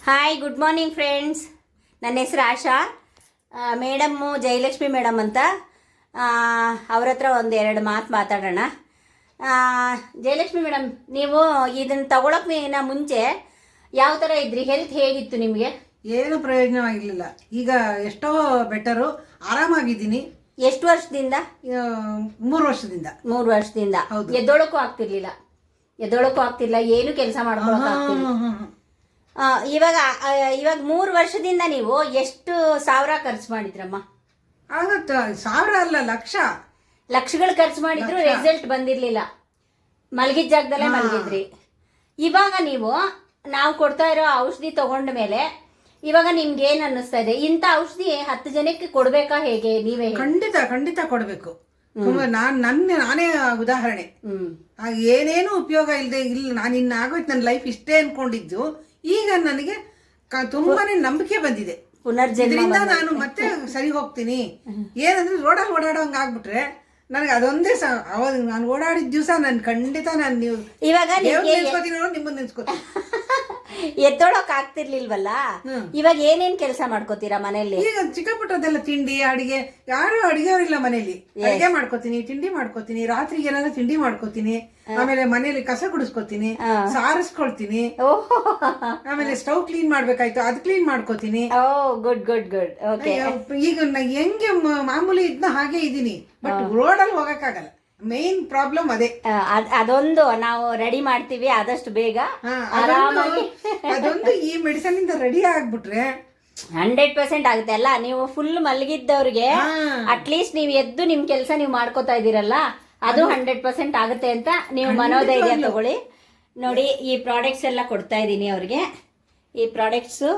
Hi, good morning friends. ನನ್ನ ಹೆಸರು ಆಶಾ. Madam Jayalakshmi madam ಅಂತ. ಅವ್ರ ಹತ್ರ ಒಂದೆರಡು ಮಾತು ಮಾತಾಡೋಣ. ಜಯಲಕ್ಷ್ಮಿ ಮೇಡಮ್, ನೀವು ಇದನ್ನು ತಗೊಳಕ್ಕಿನ ಮುಂಚೆ ಯಾವ ಥರ ಇದ್ರಿ? ಹೆಲ್ತ್ ಹೇಗಿತ್ತು ನಿಮಗೆ? ಏನು ಪ್ರಯೋಜನವಾಗಿರಲಿಲ್ಲ. ಈಗ ಎಷ್ಟೋ ಬೆಟರು, ಆರಾಮಾಗಿದ್ದೀನಿ. ಎಷ್ಟು ವರ್ಷದಿಂದ? 3 ವರ್ಷದಿಂದ. 3 ವರ್ಷದಿಂದ. ಹೌದು. ಎದ್ದೊಳಕ್ಕೂ ಆಗ್ತಿರ್ಲಿಲ್ಲ, ಏನು ಕೆಲಸ ಮಾಡ್ಕೊಳಕ್ ಆಗ್ತಿಲ್ಲ. ಇವಾಗ 3 ವರ್ಷದಿಂದ ನೀವು ಎಷ್ಟು ಸಾವಿರ ಖರ್ಚು ಮಾಡಿದ್ರಮ್ಮ? ಆಗತ್ತ, ಸಾವಿರ ಅಲ್ಲ, ಲಕ್ಷಗಳು ಖರ್ಚು ಮಾಡಿದ್ರು ರಿಸಲ್ಟ್ ಬಂದಿರ್ಲಿಲ್ಲ. ಮಲಗಿದ ಜಾಗದಲ್ಲೇ ಮಲಗಿದ್ರಿ. ಇವಾಗ ನಾವು ಕೊಡ್ತಾ ಇರೋ ಔಷಧಿ ತಗೊಂಡ ಮೇಲೆ ಇವಾಗ ನಿಮ್ಗೆ ಏನ್ ಅನ್ನಿಸ್ತಾ ಇದೆ? ಇಂಥ ಔಷಧಿ 10 ಜನಕ್ಕೆ ಕೊಡ್ಬೇಕಾ, ಹೇಗೆ? ನೀವೇ ಖಂಡಿತ ಕೊಡಬೇಕು. ನಾನೇ ಉದಾಹರಣೆ. ಏನೇನು ಉಪಯೋಗ ಇಲ್ಲ, ನಾನು ಆಗೋಯ್ತು, ನನ್ನ ಲೈಫ್ ಇಷ್ಟೇ ಅನ್ಕೊಂಡಿದ್ದು ಈಗ ನನಗೆ ತುಂಬಾನೇ ನಂಬಿಕೆ ಬಂದಿದೆ. ಪುನರ್ಜನ್ಮದಿಂದ ನಾನು ಮತ್ತೆ ಸರಿ ಹೋಗ್ತೀನಿ. ಏನಂದ್ರೆ ರೋಡಲ್ಲಿ ಓಡಾಡೋಂಗ್ ಆಗ್ಬಿಟ್ರೆ ನನಗೆ ಅದೊಂದೇ ಅವಾಗ ನಾನು ಓಡಾಡಿದ ದಿವಸ ನಾನು ಖಂಡಿತ ನೀವು ಇವಾಗ ನೆನ್ಸ್ಕೋತೀನಿ, ನಿಮ್ಮನ್ನ ನೆನ್ಸ್ಕೋತೀನಿ. ಎದ್ದೊಳಕ್ ಆಗ್ತಿರ್ಲಿಲ್ವಲ್ಲ, ಇವಾಗ ಏನೇನ್ ಕೆಲಸ ಮಾಡ್ಕೋತೀರಾ ಮನೆಯಲ್ಲಿ? ಈಗ ಚಿಕ್ಕ ಪುಟ್ಟದೆಲ್ಲ ತಿಂಡಿ, ಅಡಿಗೆ, ಯಾರು ಅಡಿಗೆಯವರಿಲ್ಲ ಮನೇಲಿ. ಅಡಿಗೆ ಮಾಡ್ಕೋತೀನಿ, ತಿಂಡಿ ಮಾಡ್ಕೋತೀನಿ, ರಾತ್ರಿಗೆ ಏನಾದ್ರು ತಿಂಡಿ ಮಾಡ್ಕೋತೀನಿ, ಆಮೇಲೆ ಮನೇಲಿ ಕಸ ಗುಡಿಸ್ಕೋತೀನಿ, ಸಾರಿಸ್ಕೊಳ್ತೀನಿ, ಆಮೇಲೆ ಸ್ಟವ್ ಕ್ಲೀನ್ ಮಾಡ್ಬೇಕಾಯ್ತು ಅದು ಕ್ಲೀನ್ ಮಾಡ್ಕೋತೀನಿ. Good good good. ಓಕೆ. ಈಗ ಹೆಂಗೆ ಮಾಮೂಲಿ ಇದನ್ನ ಹಾಗೆ ಇದೀನಿ, ಬಟ್ ರೋಡಲ್ಲಿ ಹೋಗಕ್ಕಾಗಲ್ಲ. ಮೇನ್ ಪ್ರಾಬ್ಲಮ್ ಅದೇ. ಅದೊಂದು ನಾವು ರೆಡಿ ಮಾಡ್ತೀವಿ ಆದಷ್ಟು ಬೇಗ, ಆರಾಮಾಗಿ. ಅದೊಂದು ಈ ಮೆಡಿಸನ್ ಇಂದ ರೆಡಿ ಆಗ್ಬಿಟ್ರೆ 100% ಆಗುತ್ತೆ ಅಲ್ಲ. ನೀವು ಫುಲ್ ಮಲಗಿದ್ದವ್ರಿಗೆ ಅಟ್ಲೀಸ್ಟ್ ನೀವು ಎದ್ದು ನಿಮ್ ಕೆಲಸ ನೀವು ಮಾಡ್ಕೋತಾ ಇದೀರಲ್ಲ, ಅದು 100% ಆಗುತ್ತೆ ಅಂತ ನೀವು ಮನೋಧೈರ್ಯ ತಗೊಳ್ಳಿ. ನೋಡಿ, ಈ ಪ್ರಾಡಕ್ಟ್ಸ್ ಎಲ್ಲ ಕೊಡ್ತಾ ಇದ್ದೀನಿ ಅವ್ರಿಗೆ. ಈ ಪ್ರಾಡಕ್ಟ್ಸು